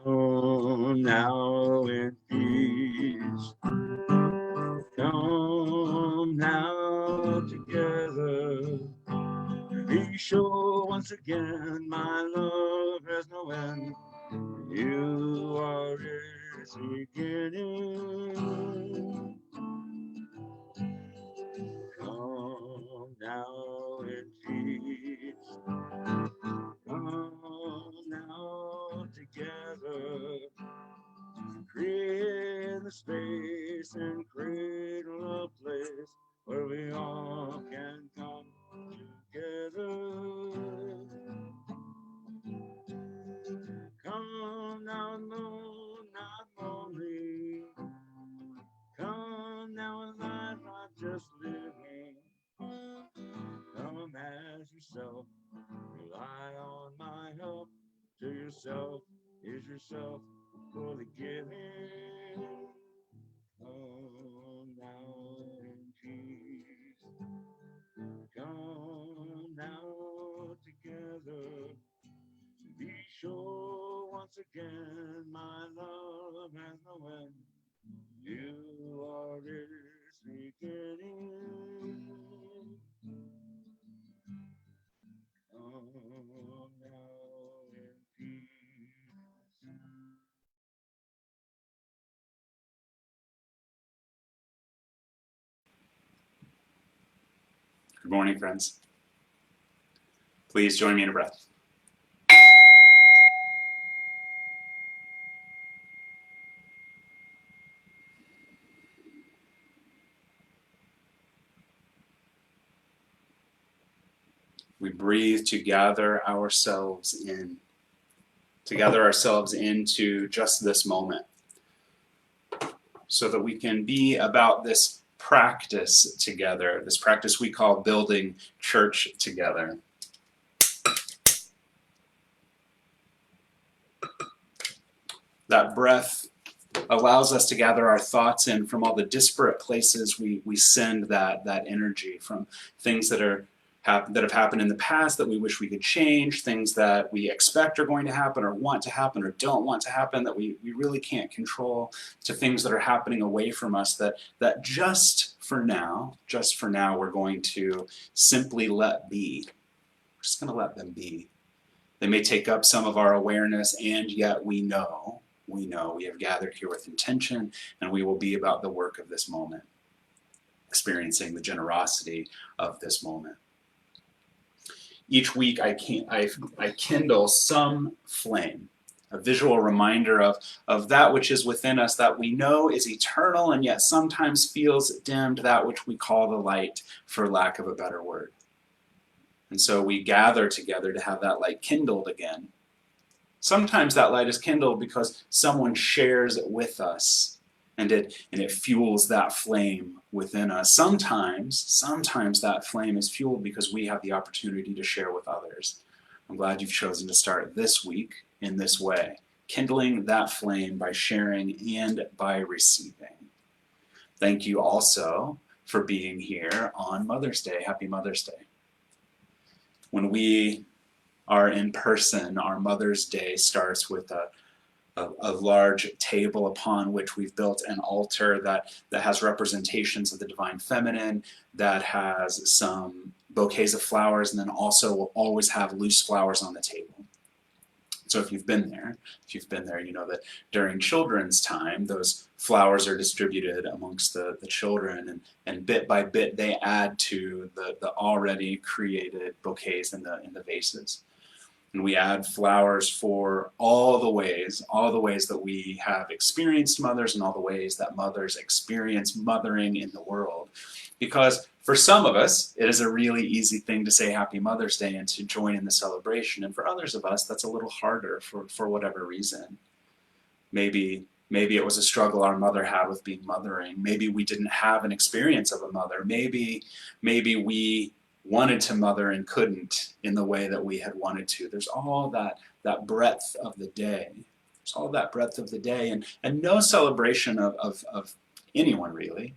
Come now in peace. Come now together. Be sure once again my love has no end. You are its beginning. Come now in peace. Come now together. Create the space and cradle a place where we all can come together. Come now, no, not lonely. Come now, alive, not just living. Come as yourself, rely on my help. To yourself is yourself fully giving. Come now in peace. Come now together. Be sure once again my love has no end. You are its beginning. Come now in peace. Good morning, friends. Please join me in a breath. We breathe to gather ourselves into just this moment, so that we can be about this practice together, this practice we call building church together. That breath allows us to gather our thoughts in from all the disparate places we send that energy, from things that have happened in the past that we wish we could change, things that we expect are going to happen or want to happen or don't want to happen that we really can't control, to things that are happening away from us that just for now, we're going to simply let be. We're just going to let them be. They may take up some of our awareness, and yet we know we have gathered here with intention, and we will be about the work of this moment, experiencing the generosity of this moment. Each week I kindle some flame, a visual reminder of that which is within us that we know is eternal and yet sometimes feels dimmed, that which we call the light, for lack of a better word. And so we gather together to have that light kindled again. Sometimes that light is kindled because someone shares it with us, and it fuels that flame within us. Sometimes that flame is fueled because we have the opportunity to share with others. I'm glad you've chosen to start this week in this way, kindling that flame by sharing and by receiving. Thank you also for being here on Mother's Day. Happy Mother's Day. When we are in person, our Mother's Day starts with a large table upon which we've built an altar that has representations of the Divine Feminine, that has some bouquets of flowers, and then also will always have loose flowers on the table. So if you've been there, you know that during children's time, those flowers are distributed amongst the children, and bit by bit they add to the already created bouquets in the vases. And we add flowers for all the ways that we have experienced mothers, and all the ways that mothers experience mothering in the world. Because for some of us, it is a really easy thing to say Happy Mother's Day and to join in the celebration. And for others of us, that's a little harder for whatever reason. Maybe it was a struggle our mother had with being mothering. Maybe we didn't have an experience of a mother. Maybe we wanted to mother and couldn't in the way that we had wanted to. There's all that breadth of the day. And no celebration of anyone really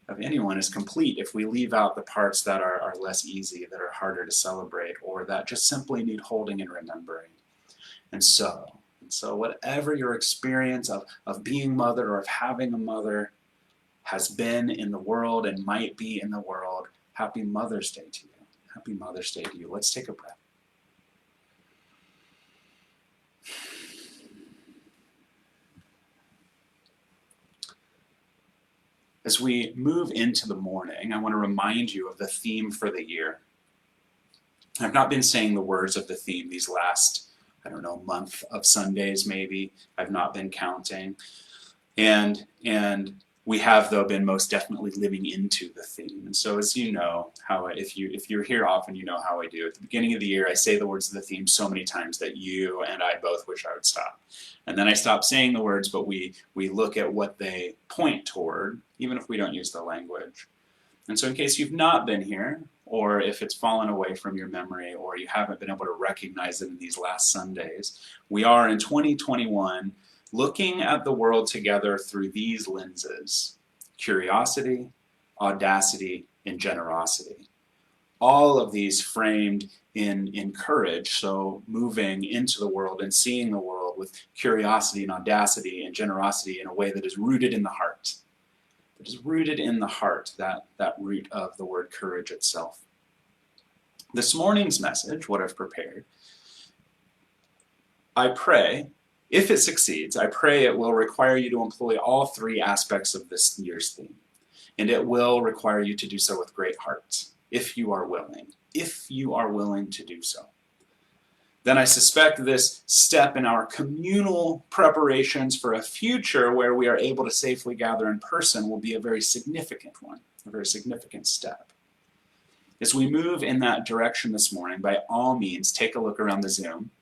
of anyone is complete if we leave out the parts that are less easy, that are harder to celebrate, or that just simply need holding and remembering. And so whatever your experience of being mother or of having a mother has been in the world and might be in the world, happy Mother's Day to you. Happy Mother's Day to you. Let's take a breath. As we move into the morning, I want to remind you of the theme for the year. I've not been saying the words of the theme these last, month of Sundays maybe. I've not been counting. And we have, though, been most definitely living into the theme. And so, as you know, if you're here often, you know how I do. At the beginning of the year, I say the words of the theme so many times that you and I both wish I would stop. And then I stop saying the words, but we look at what they point toward, even if we don't use the language. And so in case you've not been here, or if it's fallen away from your memory, or you haven't been able to recognize it in these last Sundays, we are in 2021 looking at the world together through these lenses: curiosity, audacity, and generosity. All of these framed in courage, so moving into the world and seeing the world with curiosity and audacity and generosity in a way that is rooted in the heart. That is rooted in the heart, that root of the word courage itself. This morning's message, what I've prepared, I pray, if it succeeds, I pray it will require you to employ all three aspects of this year's theme. And it will require you to do so with great heart, if you are willing to do so. Then I suspect this step in our communal preparations for a future where we are able to safely gather in person will be a very significant one, a very significant step. As we move in that direction this morning, by all means, take a look around the Zoom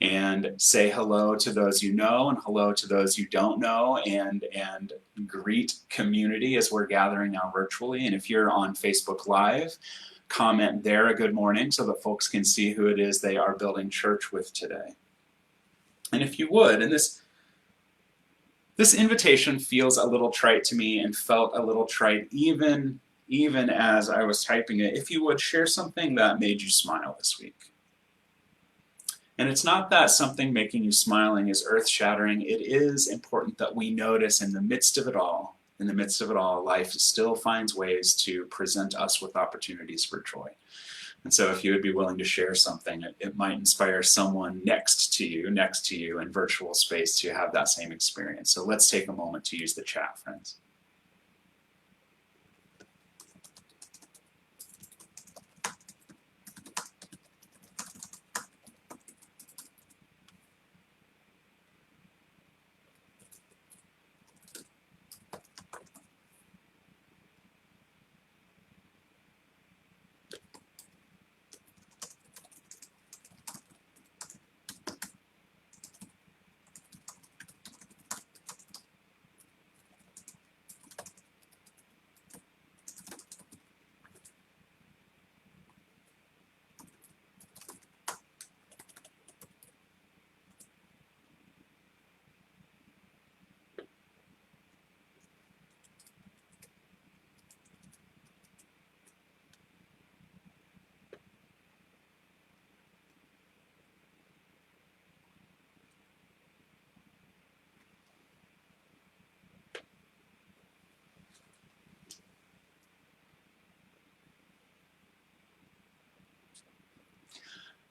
and say hello to those you know and hello to those you don't know, and greet community as we're gathering now virtually. And if you're on Facebook Live, comment there a good morning so that folks can see who it is they are building church with today. And if you would, and this invitation feels a little trite to me and felt a little trite even as I was typing it, if you would share something that made you smile this week. And it's not that something making you smiling is earth-shattering. It is important that we notice in the midst of it all, life still finds ways to present us with opportunities for joy. And so if you would be willing to share something, it might inspire someone next to you in virtual space to have that same experience. So let's take a moment to use the chat, friends.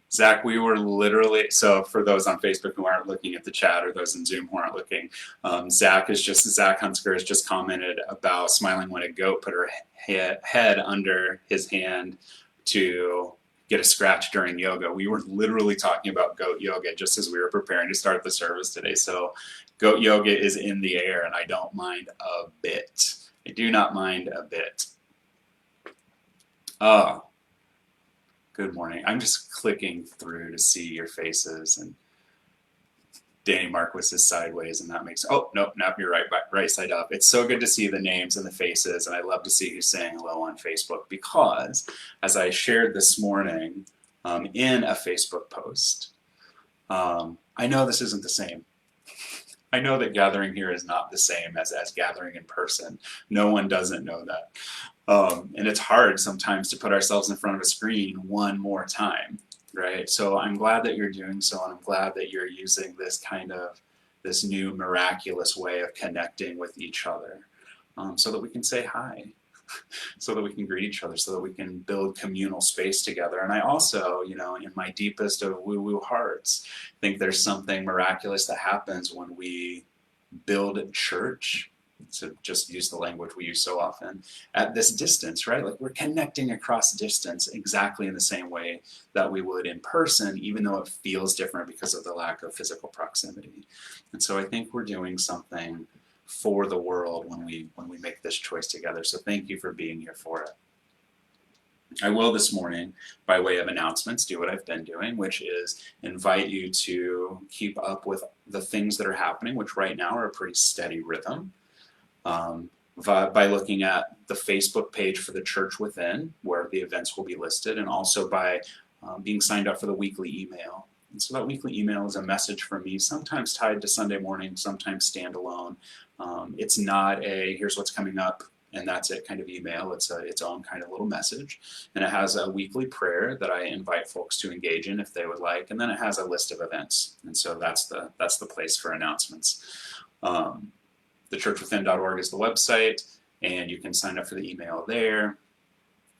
Zach, we were literally, so for those on Facebook who aren't looking at the chat, or those in Zoom who aren't looking, Zach Hunsker has just commented about smiling when a goat put her head under his hand to get a scratch during yoga. We were literally talking about goat yoga just as we were preparing to start the service today. So goat yoga is in the air, and I don't mind a bit. I do not mind a bit. Good morning. I'm just clicking through to see your faces, and Danny Marquis is sideways, and that makes, oh, nope, you're right side up. It's so good to see the names and the faces, and I love to see who's saying hello on Facebook, because as I shared this morning in a Facebook post, I know this isn't the same. I know that gathering here is not the same as gathering in person. No one doesn't know that. And it's hard sometimes to put ourselves in front of a screen one more time, right? So I'm glad that you're doing so, and I'm glad that you're using this new miraculous way of connecting with each other, so that we can say hi, so that we can greet each other, so that we can build communal space together. And I also, in my deepest of woo-woo hearts, think there's something miraculous that happens when we build church, to just use the language we use so often, at this distance, right? Like we're connecting across distance exactly in the same way that we would in person, even though it feels different because of the lack of physical proximity. And so I think we're doing something for the world when we make this choice together. So thank you for being here for it. I will this morning, by way of announcements, do what I've been doing, which is invite you to keep up with the things that are happening, which right now are a pretty steady rhythm, by looking at the Facebook page for the Church Within, where the events will be listed, and also by being signed up for the weekly email. And so that weekly email is a message from me, sometimes tied to Sunday morning, sometimes standalone. It's not a here's what's coming up and that's it kind of email. It's its own kind of little message, and it has a weekly prayer that I invite folks to engage in if they would like, and then it has a list of events. And so that's the place for announcements. Thechurchwithin.org is the website, and you can sign up for the email there.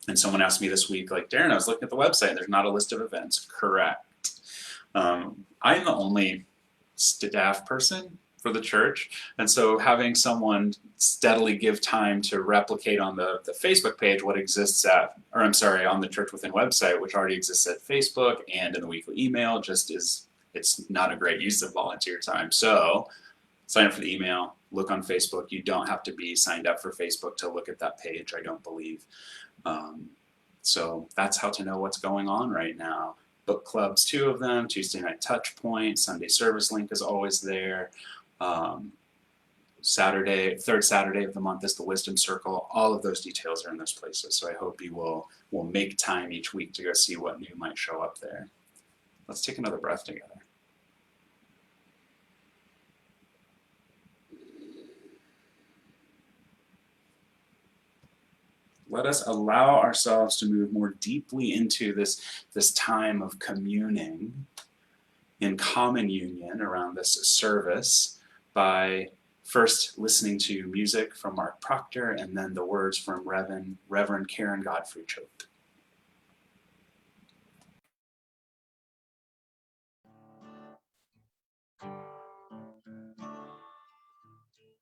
And someone asked me this week, like, Darren, I was looking at the website, there's not a list of events. Correct. I'm the only staff person for the church, and so having someone steadily give time to replicate on the Facebook page what exists on the Church Within website, which already exists at Facebook and in the weekly email, it's not a great use of volunteer time. So sign up for the email, look on Facebook. You don't have to be signed up for Facebook to look at that page, I don't believe. So that's how to know what's going on right now. Book clubs, 2 of them, Tuesday night touch point, Sunday service link is always there. Third Saturday of the month is the Wisdom Circle. All of those details are in those places. So I hope you will make time each week to go see what new might show up there. Let's take another breath together. Let us allow ourselves to move more deeply into this time of communing in common union around this service by first listening to music from Mark Proctor and then the words from Reverend Karen Godfrey Choate.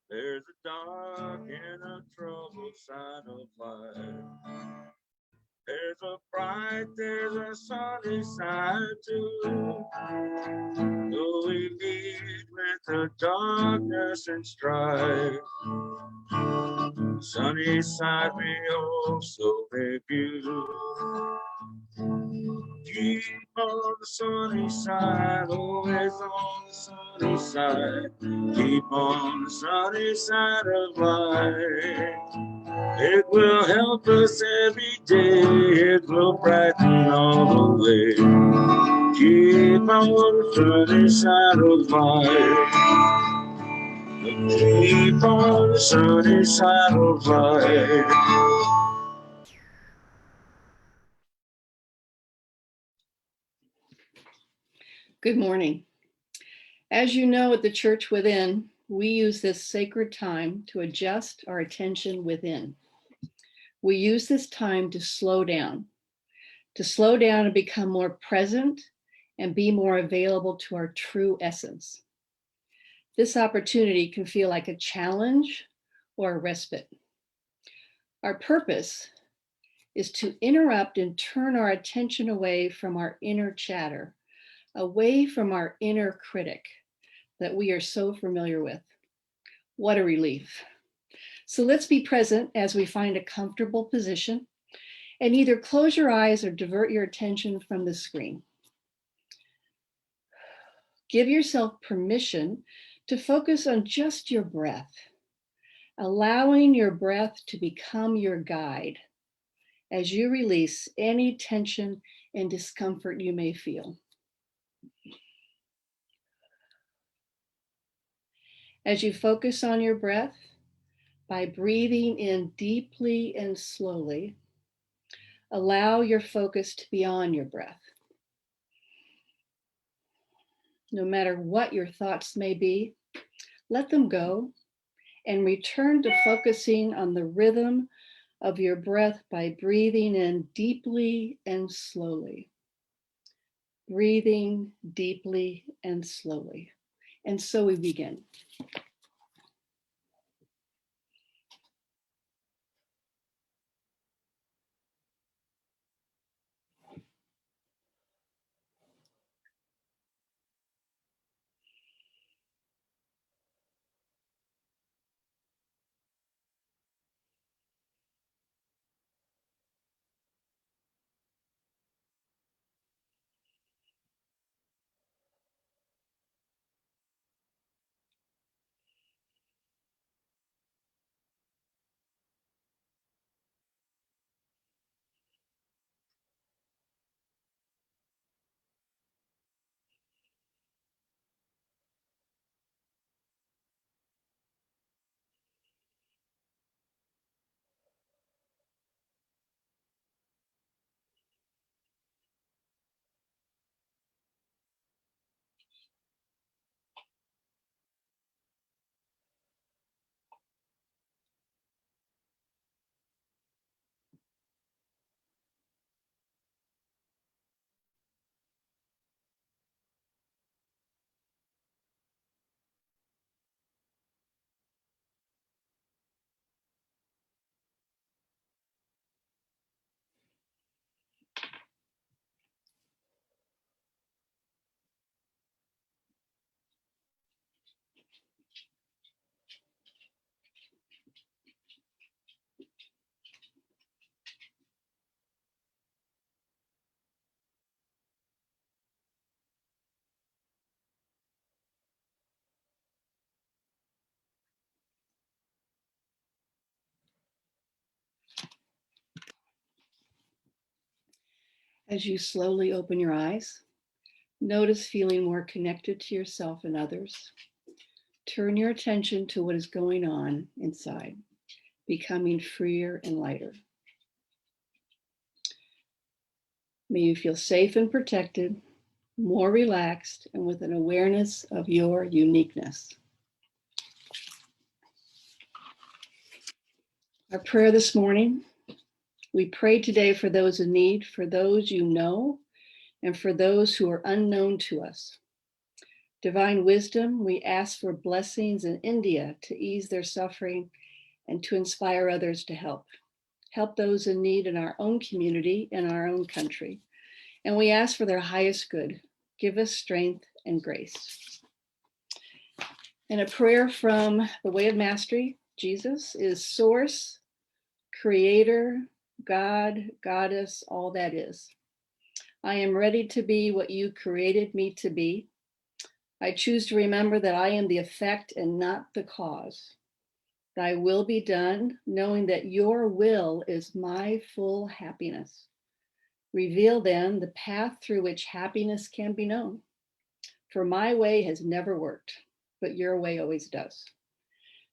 There's a dark and a troubled side of life. There's a bright, there's a sunny side too. Though we meet with the darkness and strife, sunny side we also make you. Keep on the sunny side, always on the sunny side. Keep on the sunny side of life. It will help us every day. It will brighten all the way. Keep on the sunny side of life. Keep on the sunny side of life. Good morning. As you know, at the Church Within, we use this sacred time to adjust our attention within. We use this time to slow down and become more present and be more available to our true essence. This opportunity can feel like a challenge or a respite. Our purpose is to interrupt and turn our attention away from our inner chatter, away from our inner critic that we are so familiar with. What a relief. So let's be present as we find a comfortable position and either close your eyes or divert your attention from the screen. Give yourself permission to focus on just your breath, allowing your breath to become your guide as you release any tension and discomfort you may feel. As you focus on your breath, by breathing in deeply and slowly, allow your focus to be on your breath. No matter what your thoughts may be, let them go and return to focusing on the rhythm of your breath by breathing in deeply and slowly. Breathing deeply and slowly. And so we begin. As you slowly open your eyes, notice feeling more connected to yourself and others. Turn your attention to what is going on inside, becoming freer and lighter. May you feel safe and protected, more relaxed, and with an awareness of your uniqueness. Our prayer this morning, we pray today for those in need, for those you know, and for those who are unknown to us. Divine wisdom, we ask for blessings in India to ease their suffering and to inspire others to help. Help those in need in our own community and our own country. And we ask for their highest good. Give us strength and grace. And a prayer from the Way of Mastery, Jesus is source, creator, God, goddess, all that is. I am ready to be what you created me to be. I choose to remember that I am the effect and not the cause. Thy will be done, knowing that your will is my full happiness. Reveal then the path through which happiness can be known. For my way has never worked, but your way always does.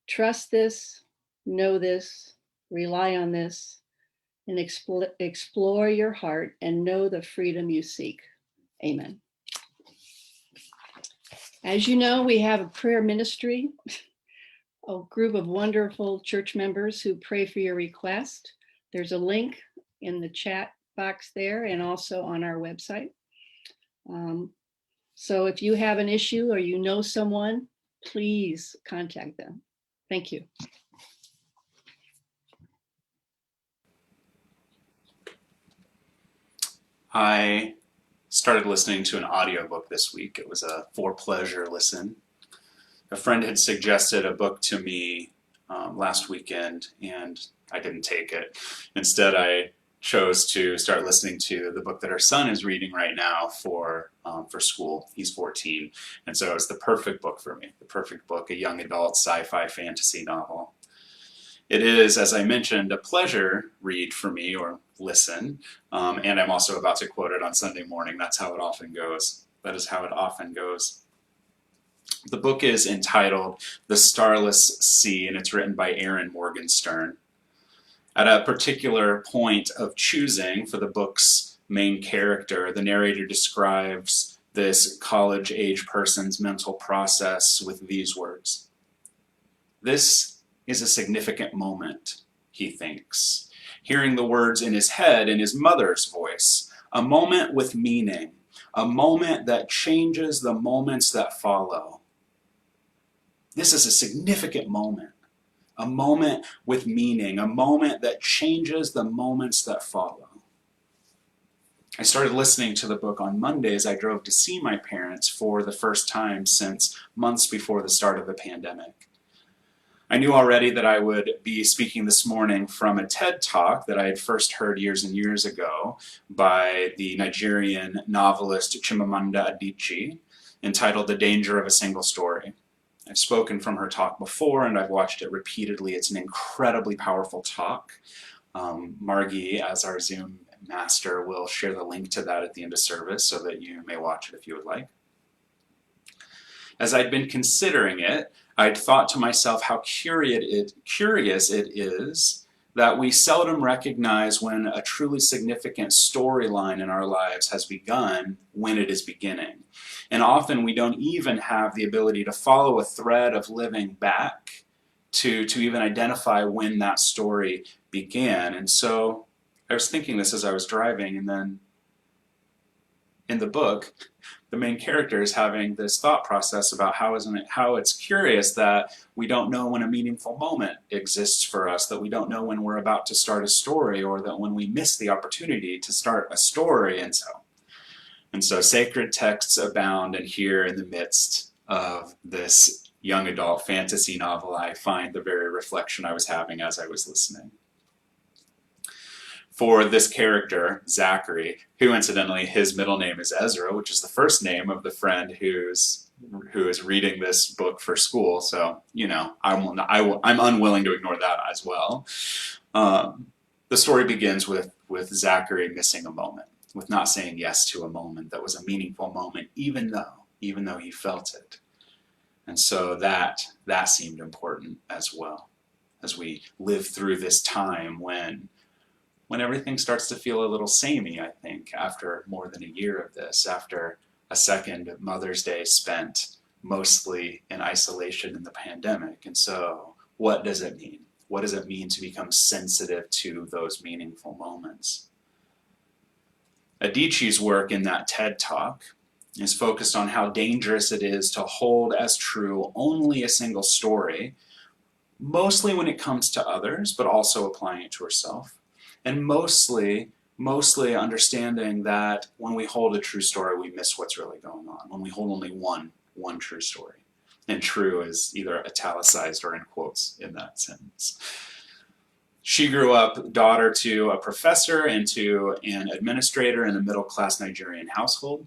Trust this, know this, rely on this, and explore your heart and know the freedom you seek. Amen. As you know, we have a prayer ministry, a group of wonderful church members who pray for your request. There's a link in the chat box there and also on our website. So if you have an issue or you know someone, please contact them. Thank you. I started listening to an audiobook this week. It was a for pleasure listen. A friend had suggested a book to me last weekend, and I didn't take it. Instead, I chose to start listening to the book that our son is reading right now for school. He's 14, and so it's the perfect book for me. The perfect book, a young adult sci-fi fantasy novel. It is, as I mentioned, a pleasure read for me, or listen, and I'm also about to quote it on Sunday morning. That's how it often goes. That is how it often goes. The book is entitled The Starless Sea, and it's written by Aaron Morgenstern. At a particular point of choosing for the book's main character, the narrator describes this college-age person's mental process with these words. This is a significant moment, he thinks, hearing the words in his head in his mother's voice, a moment with meaning, a moment that changes the moments that follow. This is a significant moment, a moment with meaning, a moment that changes the moments that follow. I started listening to the book on Monday as I drove to see my parents for the first time since months before the start of the pandemic. I knew already that I would be speaking this morning from a TED Talk that I had first heard years and years ago by the Nigerian novelist Chimamanda Adichie, entitled The Danger of a Single Story. I've spoken from her talk before and I've watched it repeatedly. It's an incredibly powerful talk. Margie, as our Zoom master, will share the link to that at the end of service so that you may watch it if you would like. As I'd been considering it, I'd thought to myself how curious it is that we seldom recognize when a truly significant storyline in our lives has begun when it is beginning. And often we don't even have the ability to follow a thread of living back to even identify when that story began. And so I was thinking this as I was driving, and then in the book, the main character is having this thought process about how it's curious that we don't know when a meaningful moment exists for us, that we don't know when we're about to start a story, or that when we miss the opportunity to start a story. And so sacred texts abound, and here in the midst of this young adult fantasy novel, I find the very reflection I was having as I was listening. For this character, Zachary, who incidentally his middle name is Ezra, which is the first name of the friend who is reading this book for school. So, you know, I'm unwilling to ignore that as well. The story begins with Zachary missing a moment, with not saying yes to a moment that was a meaningful moment, even though he felt it. And so that seemed important as well, as we live through this time when everything starts to feel a little samey, I think, after more than a year of this, after a second Mother's Day spent mostly in isolation in the pandemic. And so what does it mean? What does it mean to become sensitive to those meaningful moments? Adichie's work in that TED Talk is focused on how dangerous it is to hold as true only a single story, mostly when it comes to others, but also applying it to herself. And mostly understanding that when we hold a true story, we miss what's really going on. When we hold only one true story. And true is either italicized or in quotes in that sentence. She grew up daughter to a professor and to an administrator in a middle-class Nigerian household.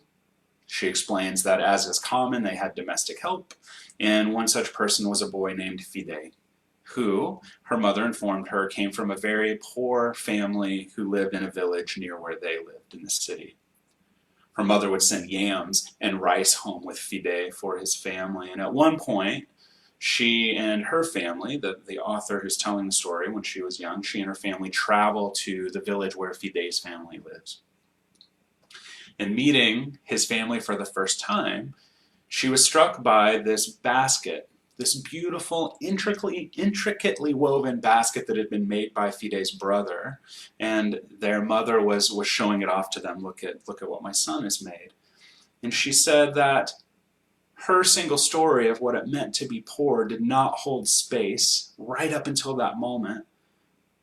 She explains that, as is common, they had domestic help, and one such person was a boy named Fide, who, her mother informed her, came from a very poor family who lived in a village near where they lived in the city. Her mother would send yams and rice home with Fide for his family, and at one point, she and her family, the author who's telling the story, when she was young, she and her family travel to the village where Fide's family lives. In meeting his family for the first time, she was struck by this basket, this beautiful, intricately woven basket that had been made by Fide's brother, and their mother was showing it off to them. Look at what my son has made. And she said that her single story of what it meant to be poor did not hold space, right up until that moment,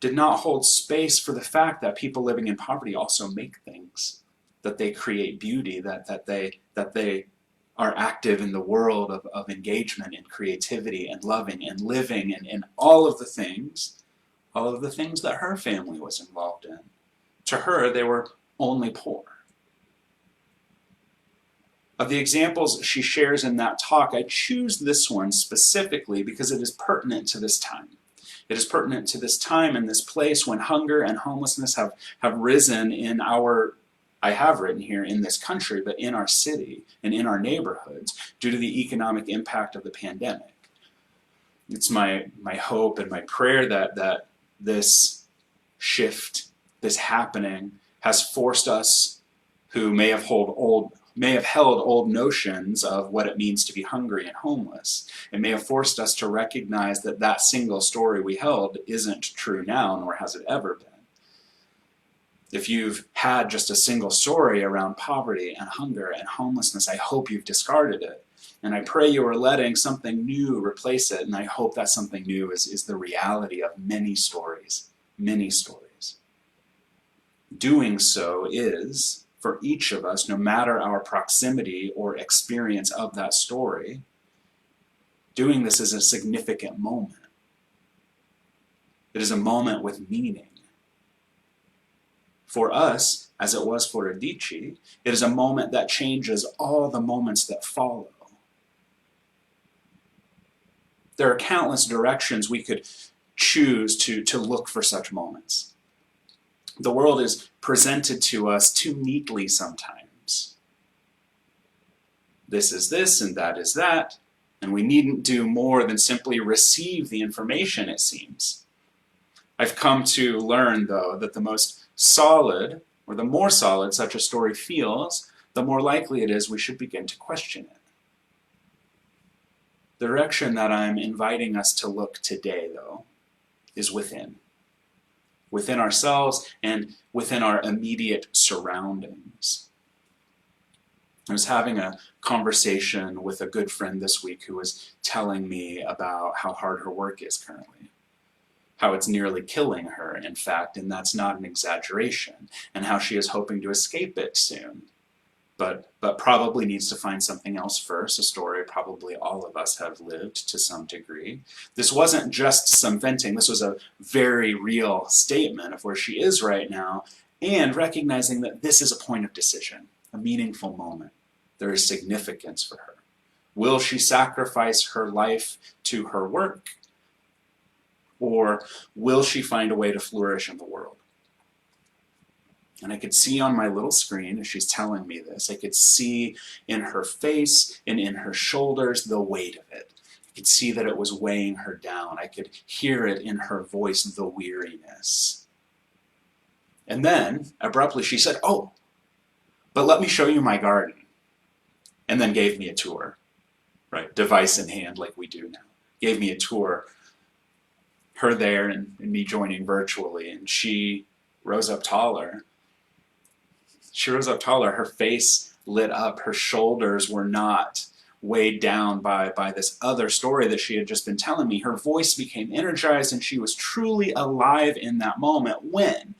did not hold space for the fact that people living in poverty also make things, that they create beauty, that they are active in the world of engagement and creativity and loving and living and all of the things that her family was involved in. To her, they were only poor. Of the examples she shares in that talk, I choose this one specifically because it is pertinent to this time. It is pertinent to this time and this place when hunger and homelessness have risen in our I have written here in this country, but in our city and in our neighborhoods due to the economic impact of the pandemic. It's my hope and my prayer that this shift, this happening, has forced us who may have held old notions of what it means to be hungry and homeless. It may have forced us to recognize that that single story we held isn't true now, nor has it ever been. If you've had just a single story around poverty and hunger and homelessness, I hope you've discarded it. And I pray you are letting something new replace it. And I hope that something new is the reality of many stories, many stories. Doing so is, for each of us, no matter our proximity or experience of that story, doing this is a significant moment. It is a moment with meaning. For us, as it was for Adichie, it is a moment that changes all the moments that follow. There are countless directions we could choose to look for such moments. The world is presented to us too neatly sometimes. This is this and that is that, and we needn't do more than simply receive the information, it seems. I've come to learn, though, that the most solid, or the more solid such a story feels, the more likely it is we should begin to question it. The direction that I'm inviting us to look today, though, is within. Within ourselves and within our immediate surroundings. I was having a conversation with a good friend this week who was telling me about how hard her work is currently. How it's nearly killing her, in fact, and that's not an exaggeration, and how she is hoping to escape it soon. But probably needs to find something else first, a story probably all of us have lived to some degree. This wasn't just some venting, this was a very real statement of where she is right now, and recognizing that this is a point of decision, a meaningful moment. There is significance for her. Will she sacrifice her life to her work? Or will she find a way to flourish in the world? And I could see on my little screen, as she's telling me this, I could see in her face and in her shoulders the weight of it. I could see that it was weighing her down. I could hear it in her voice, the weariness. And then, abruptly, she said, "Oh, but let me show you my garden." And then gave me a tour, right? Device in hand, like we do now. Gave me a tour. Her there and me joining virtually, and she rose up taller. She rose up taller, her face lit up, her shoulders were not weighed down by this other story that she had just been telling me. Her voice became energized and she was truly alive in that moment when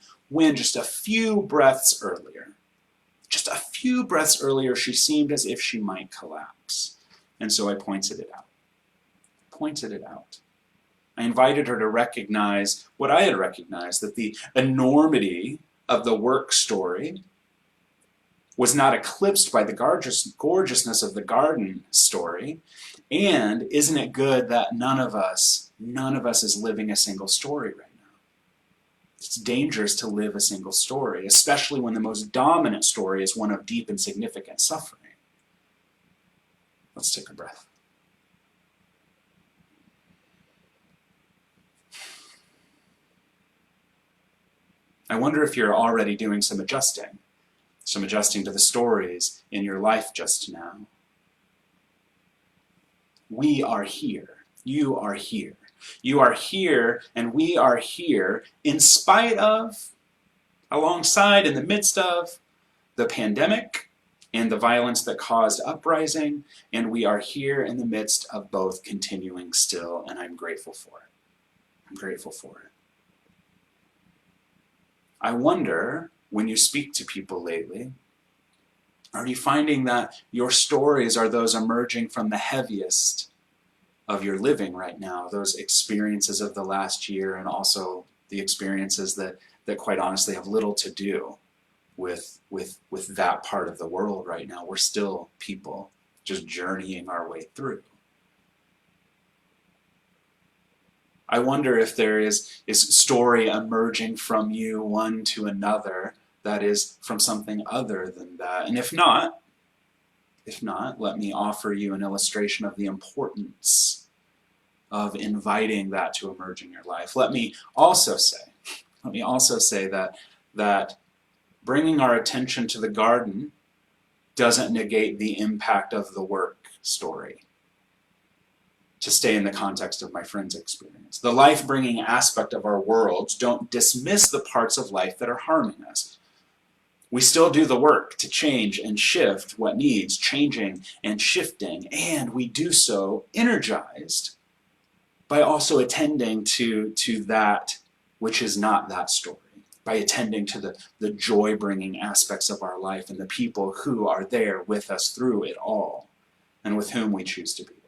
just a few breaths earlier, she seemed as if she might collapse. And so I pointed it out. I invited her to recognize what I had recognized, that the enormity of the work story was not eclipsed by the gorgeousness of the garden story. And isn't it good that none of us is living a single story right now? It's dangerous to live a single story, especially when the most dominant story is one of deep and significant suffering. Let's take a breath. I wonder if you're already doing some adjusting to the stories in your life just now. We are here. You are here. You are here, and we are here in spite of, alongside, in the midst of the pandemic and the violence that caused uprising, and we are here in the midst of both continuing still, and I'm grateful for it. I'm grateful for it. I wonder, when you speak to people lately, are you finding that your stories are those emerging from the heaviest of your living right now, those experiences of the last year, and also the experiences that quite honestly have little to do with that part of the world right now? We're still people just journeying our way through. I wonder if there is story emerging from you one to another that is from something other than that? And if not, let me offer you an illustration of the importance of inviting that to emerge in your life. Let me also say that bringing our attention to the garden doesn't negate the impact of the work story. To stay in the context of my friend's experience, the life-bringing aspect of our worlds don't dismiss the parts of life that are harming us. We still do the work to change and shift what needs changing and shifting, and we do so energized by also attending to that which is not that story, by attending to the joy-bringing aspects of our life and the people who are there with us through it all and with whom we choose to be with.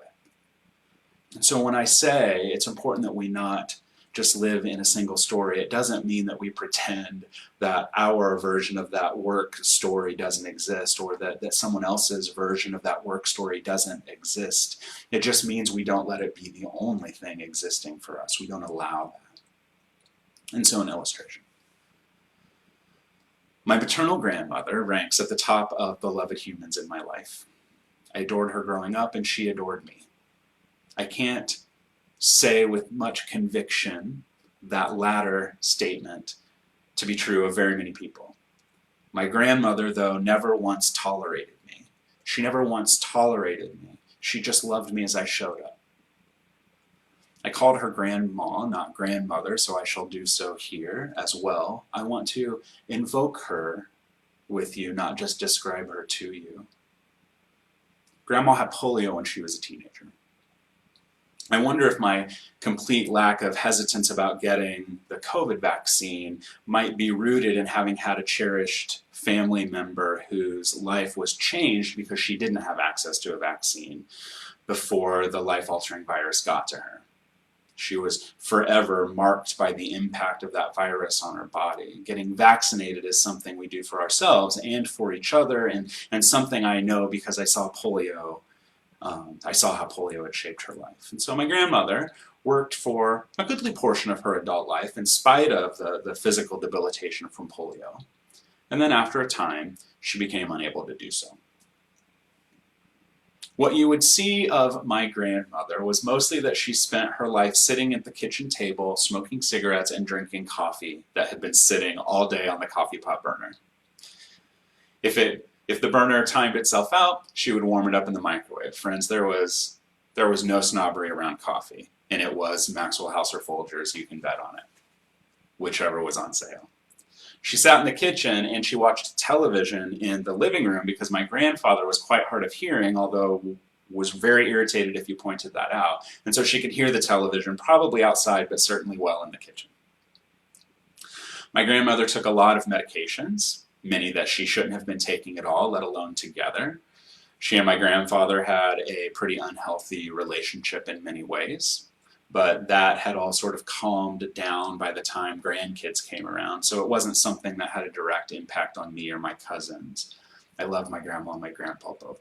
And so when I say it's important that we not just live in a single story, it doesn't mean that we pretend that our version of that work story doesn't exist, or that someone else's version of that work story doesn't exist. It just means we don't let it be the only thing existing for us. We don't allow that. And so an illustration. My maternal grandmother ranks at the top of beloved humans in my life. I adored her growing up, and she adored me. I can't say with much conviction that latter statement to be true of very many people. My grandmother, though, never once tolerated me. She never once tolerated me. She just loved me as I showed up. I called her grandma, not grandmother, so I shall do so here as well. I want to invoke her with you, not just describe her to you. Grandma had polio when she was a teenager. I wonder if my complete lack of hesitance about getting the COVID vaccine might be rooted in having had a cherished family member whose life was changed because she didn't have access to a vaccine before the life-altering virus got to her. She was forever marked by the impact of that virus on her body. Getting vaccinated is something we do for ourselves and for each other, and something I know because I saw polio. I saw how polio had shaped her life. And so my grandmother worked for a goodly portion of her adult life in spite of the physical debilitation from polio. And then after a time, she became unable to do so. What you would see of my grandmother was mostly that she spent her life sitting at the kitchen table, smoking cigarettes and drinking coffee that had been sitting all day on the coffee pot burner. If the burner timed itself out, she would warm it up in the microwave. Friends, there was no snobbery around coffee, and it was Maxwell House or Folgers, you can bet on it, whichever was on sale. She sat in the kitchen and she watched television in the living room because my grandfather was quite hard of hearing, although was very irritated if you pointed that out. And so she could hear the television, probably outside, but certainly well in the kitchen. My grandmother took a lot of medications, many that she shouldn't have been taking at all, let alone together. She and my grandfather had a pretty unhealthy relationship in many ways, but that had all sort of calmed down by the time grandkids came around, so it wasn't something that had a direct impact on me or my cousins. I love my grandma and my grandpa both.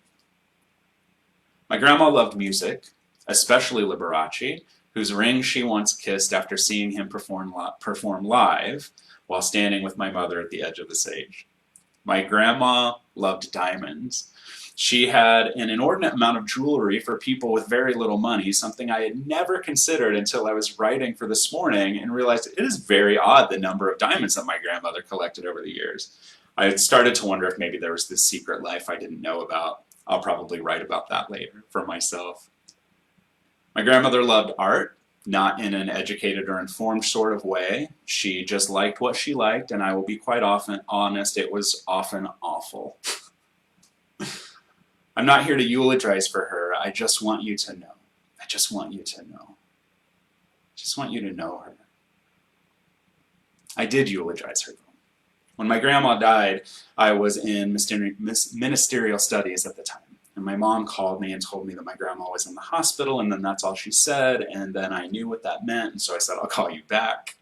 My grandma loved music, especially Liberace, whose ring she once kissed after seeing him perform live while standing with my mother at the edge of the stage. My grandma loved diamonds. She had an inordinate amount of jewelry for people with very little money, something I had never considered until I was writing for this morning and realized it is very odd the number of diamonds that my grandmother collected over the years. I had started to wonder if maybe there was this secret life I didn't know about. I'll probably write about that later for myself. My grandmother loved art, not in an educated or informed sort of way. She just liked what she liked, and I will be quite often honest, it was often awful. I'm not here to eulogize for her. I just want you to know. I just want you to know. I just want you to know her. I did eulogize her, though. When my grandma died, I was in ministerial studies at the time. And my mom called me and told me that my grandma was in the hospital, and then that's all she said. And then I knew what that meant, and so I said, I'll call you back.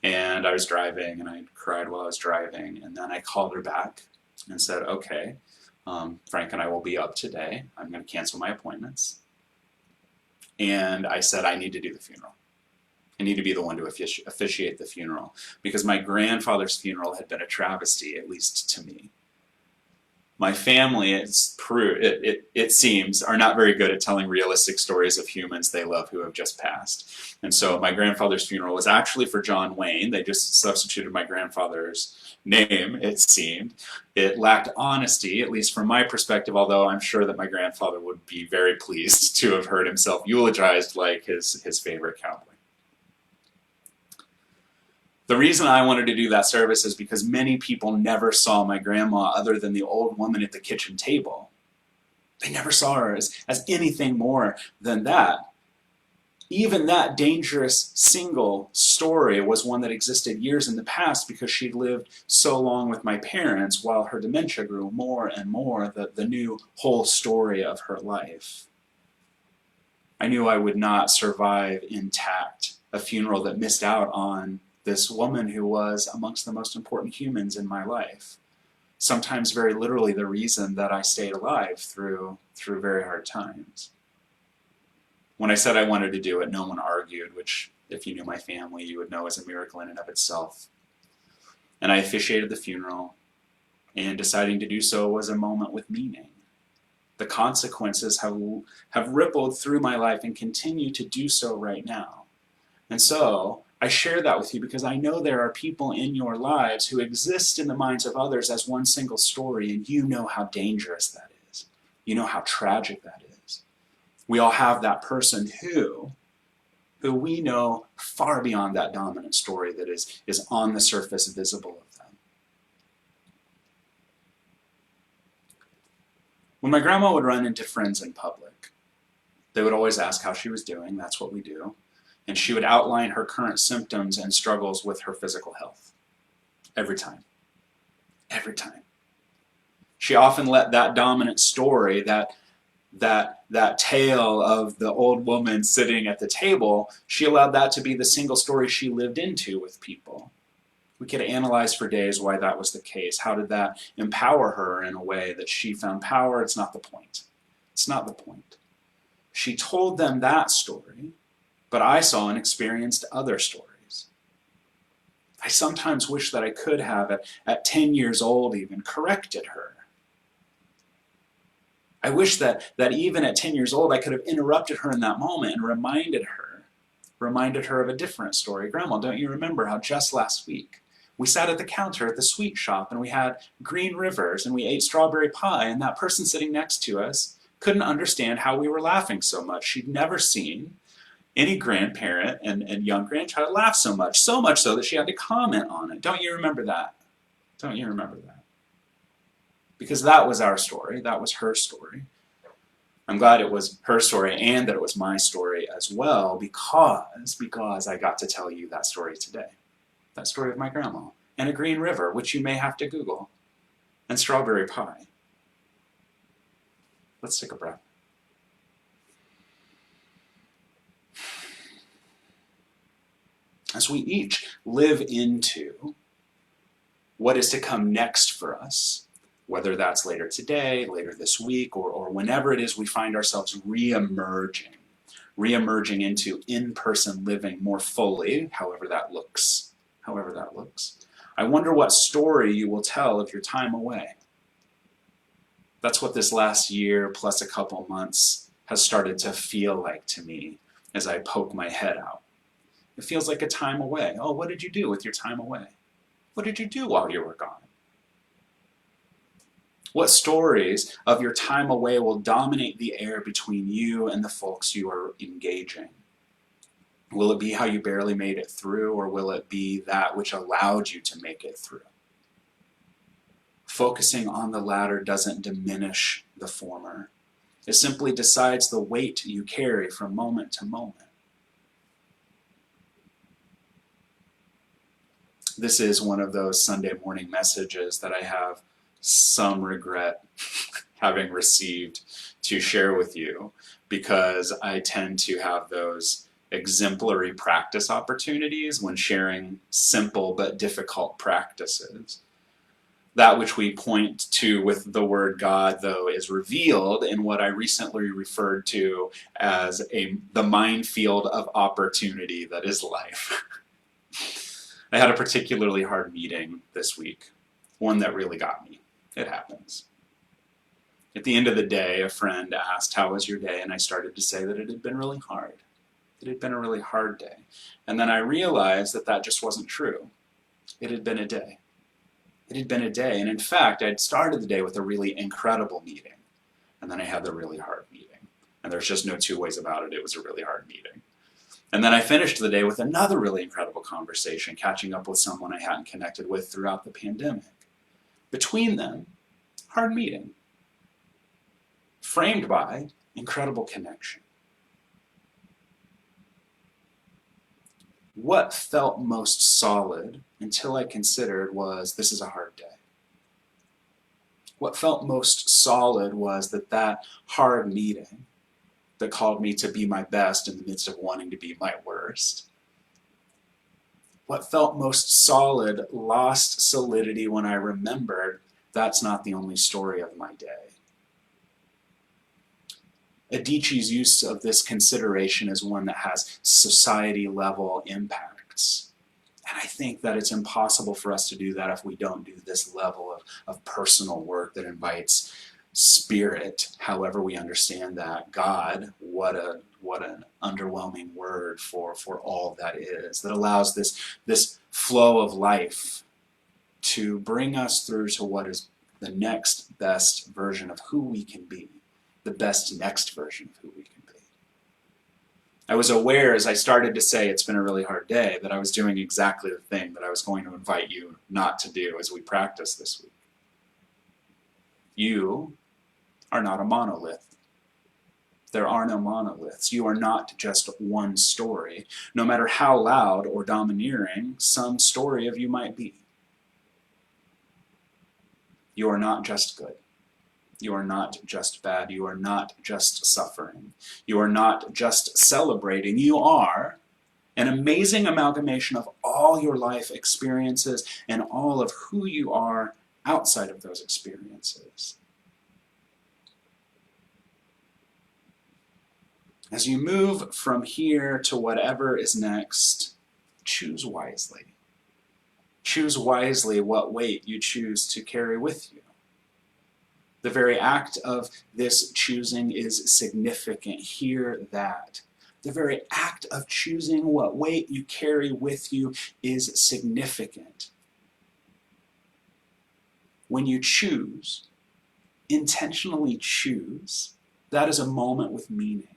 And I was driving, and I cried while I was driving. And then I called her back and said, okay, Frank and I will be up today. I'm going to cancel my appointments. And I said, I need to do the funeral. I need to be the one to officiate the funeral, because my grandfather's funeral had been a travesty, at least to me. My family, it seems, are not very good at telling realistic stories of humans they love who have just passed. And so my grandfather's funeral was actually for John Wayne. They just substituted my grandfather's name, it seemed. It lacked honesty, at least from my perspective, although I'm sure that my grandfather would be very pleased to have heard himself eulogized like his favorite cowboy. The reason I wanted to do that service is because many people never saw my grandma other than the old woman at the kitchen table. They never saw her as anything more than that. Even that dangerous single story was one that existed years in the past because she'd lived so long with my parents while her dementia grew more and more, the new whole story of her life. I knew I would not survive intact a funeral that missed out on this woman who was amongst the most important humans in my life. Sometimes very literally the reason that I stayed alive through very hard times. When I said I wanted to do it, no one argued, which if you knew my family, you would know is a miracle in and of itself. And I officiated the funeral, and deciding to do so was a moment with meaning. The consequences have rippled through my life and continue to do so right now. And so, I share that with you because I know there are people in your lives who exist in the minds of others as one single story, and you know how dangerous that is. You know how tragic that is. We all have that person who we know far beyond that dominant story that is on the surface visible of them. When my grandma would run into friends in public, they would always ask how she was doing. That's what we do. And she would outline her current symptoms and struggles with her physical health. Every time. Every time. She often let that dominant story, that tale of the old woman sitting at the table, she allowed that to be the single story she lived into with people. We could analyze for days why that was the case. How did that empower her in a way that she found power? It's not the point. It's not the point. She told them that story, but I saw and experienced other stories. I sometimes wish that I could have, at 10 years old even, corrected her. I wish that even at 10 years old I could have interrupted her in that moment and reminded her of a different story. Grandma, don't you remember how just last week we sat at the counter at the sweet shop and we had green rivers and we ate strawberry pie, and that person sitting next to us couldn't understand how we were laughing so much. She'd never seen any grandparent and young grandchild laugh so much so that she had to comment on it. Don't you remember that? Don't you remember that? Because that was our story. That was her story. I'm glad it was her story and that it was my story as well, because I got to tell you that story today. That story of my grandma and a green river, which you may have to Google, and strawberry pie. Let's take a breath. As we each live into what is to come next for us, whether that's later today, later this week, or whenever it is we find ourselves re-emerging into in-person living more fully, however that looks. I wonder what story you will tell of your time away. That's what this last year plus a couple months has started to feel like to me as I poke my head out. It feels like a time away. Oh, what did you do with your time away? What did you do while you were gone? What stories of your time away will dominate the air between you and the folks you are engaging? Will it be how you barely made it through, or will it be that which allowed you to make it through? Focusing on the latter doesn't diminish the former. It simply decides the weight you carry from moment to moment. This is one of those Sunday morning messages that I have some regret having received to share with you, because I tend to have those exemplary practice opportunities when sharing simple but difficult practices. That which we point to with the word God, though, is revealed in what I recently referred to as the minefield of opportunity that is life. I had a particularly hard meeting this week, one that really got me. It happens. At the end of the day, a friend asked, "How was your day?" And I started to say that it had been really hard. It had been a really hard day. And then I realized that that just wasn't true. It had been a day. It had been a day. And in fact, I'd started the day with a really incredible meeting. And then I had the really hard meeting. And there's just no two ways about it. It was a really hard meeting. And then I finished the day with another really incredible conversation, catching up with someone I hadn't connected with throughout the pandemic. Between them, hard meeting, framed by incredible connection. What felt most solid until I considered was, this is a hard day. What felt most solid was that hard meeting that called me to be my best in the midst of wanting to be my worst. What felt most solid lost solidity when I remembered that's not the only story of my day. Adichie's use of this consideration is one that has society-level impacts. And I think that it's impossible for us to do that if we don't do this level of personal work that invites spirit, however we understand that. God, what an underwhelming word for all that is, that allows this flow of life to bring us through to what is the next best version of who we can be. The best next version of who we can be. I was aware as I started to say it's been a really hard day that I was doing exactly the thing that I was going to invite you not to do as we practice this week. You are not a monolith. There are no monoliths. You are not just one story, no matter how loud or domineering some story of you might be. You are not just good. You are not just bad. You are not just suffering. You are not just celebrating. You are an amazing amalgamation of all your life experiences and all of who you are outside of those experiences. As you move from here to whatever is next, choose wisely. Choose wisely what weight you choose to carry with you. The very act of this choosing is significant. Hear that. The very act of choosing what weight you carry with you is significant. When you choose, intentionally choose, that is a moment with meaning.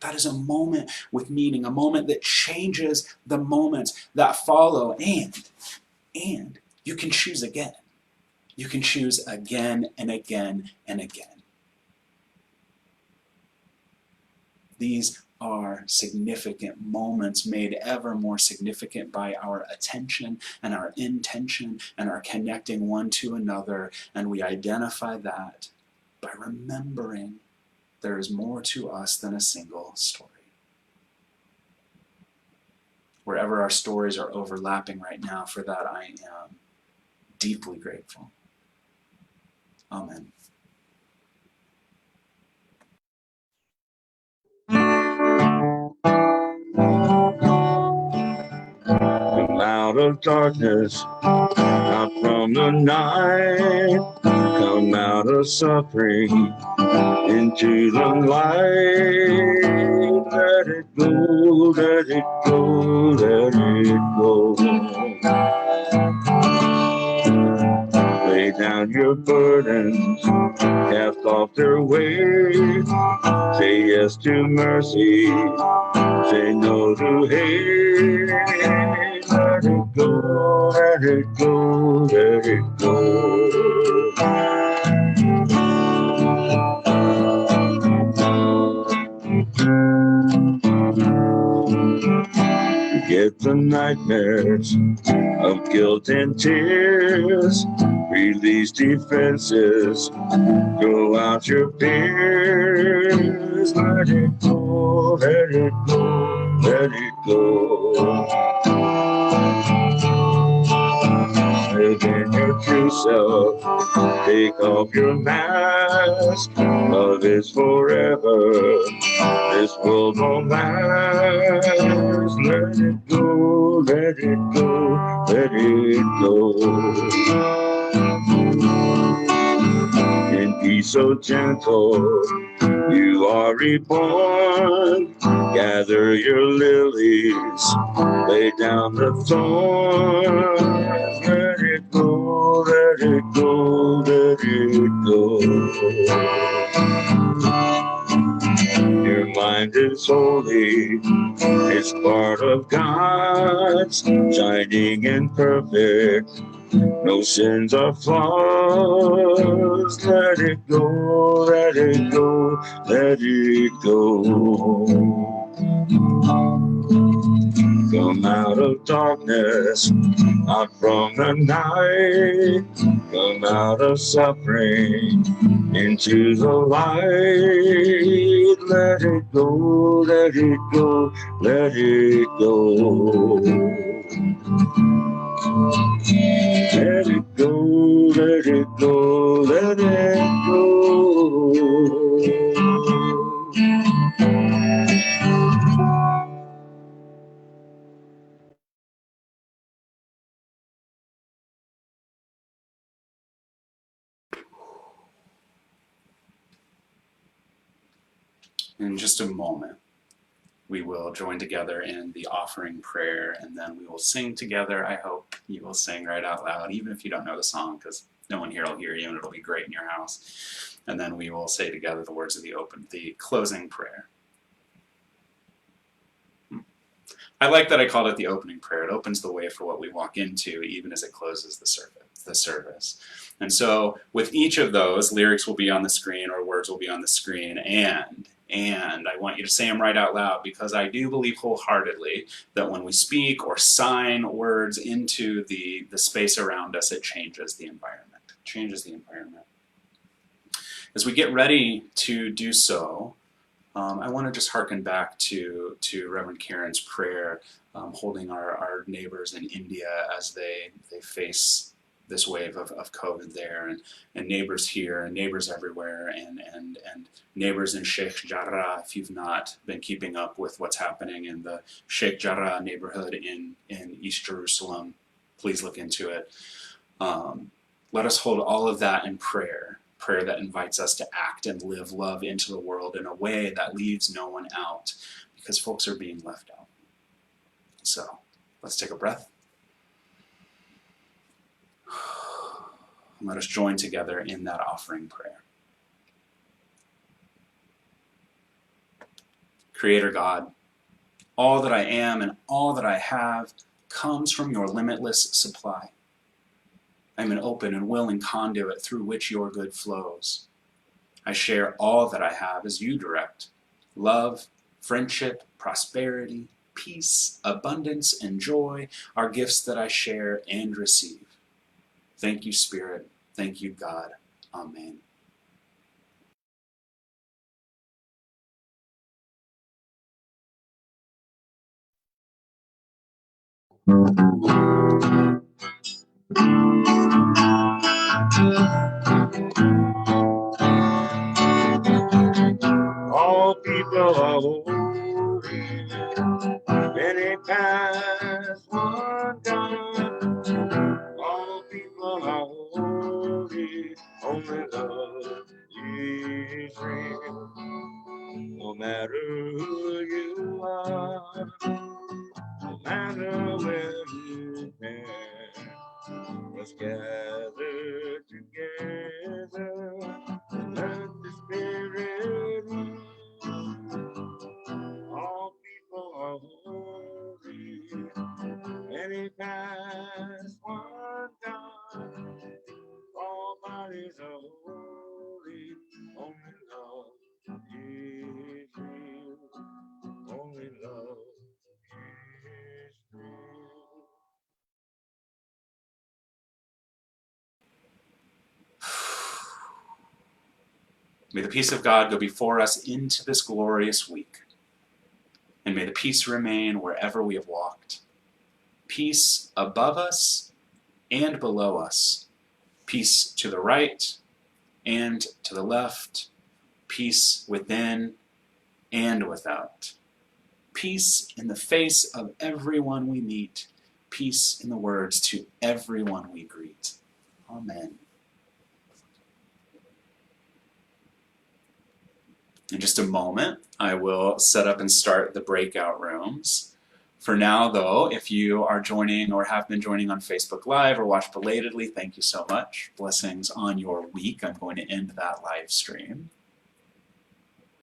That is a moment with meaning, a moment that changes the moments that follow, and you can choose again. You can choose again and again and again. These are significant moments made ever more significant by our attention and our intention and our connecting one to another, and we identify that by remembering there is more to us than a single story. Wherever our stories are overlapping right now, for that I am deeply grateful. Amen. Come out of darkness, out from the night. Come out of suffering into the light. Let it go, let it go, let it go. Lay down your burdens, cast off their weight. Say yes to mercy, say no to hate. Let it go, let it go, let it go. Forget the nightmares of guilt and tears. Release defenses, throw out your fears. Let it go, let it go, let it go. live in your true self. Take off your mask. Love is forever. This world won't last. Let it go, let it go, let it go. In peace so gentle, you are reborn. Gather your lilies, lay down the thorns. Let it go, let it go, let it go. Your mind is holy, it's part of God's, shining and perfect. No sins or flaws. Let it go, let it go, let it go. Come out of darkness, out from the night. Come out of suffering into the light. Let it go, let it go, let it go. Let it go, let it go, let it go. In just a moment, we will join together in the offering prayer, and then we will sing together. I hope you will sing right out loud, even if you don't know the song, because no one here will hear you, and it'll be great in your house. And then we will say together the words of the closing prayer. I like that I called it the opening prayer. It opens the way for what we walk into, even as it closes the service. And so with each of those, lyrics will be on the screen or words will be on the screen, and I want you to say them right out loud, because I do believe wholeheartedly that when we speak or sign words into the space around us, it changes the environment. As we get ready to do so, I want to just hearken back to Reverend Karen's prayer, holding our neighbors in India as they face this wave of COVID there, and neighbors here, and neighbors everywhere, and neighbors in Sheikh Jarrah. If you've not been keeping up with what's happening in the Sheikh Jarrah neighborhood in East Jerusalem, please look into it. Let us hold all of that in prayer that invites us to act and live love into the world in a way that leaves no one out, because folks are being left out. So let's take a breath. And let us join together in that offering prayer. Creator God, all that I am and all that I have comes from your limitless supply. I am an open and willing conduit through which your good flows. I share all that I have as you direct. Love, friendship, prosperity, peace, abundance, and joy are gifts that I share and receive. Thank you, Spirit. Thank you, God. Amen. All people are holy, many past, one God. All people are holy, only love is real. No matter who you are, no matter where you've been, let's gather together and let the Spirit move. All people are holy, many past, one God. All bodies are holy, only love is real. Only love is real. May the peace of God go before us into this glorious week. And may the peace remain wherever we have walked. Peace above us and below us. Peace to the right and to the left. Peace within and without. Peace in the face of everyone we meet. Peace in the words to everyone we greet. Amen. In just a moment, I will set up and start the breakout rooms. For now, though, if you are joining or have been joining on Facebook Live or watched belatedly, thank you so much. Blessings on your week. I'm going to end that live stream.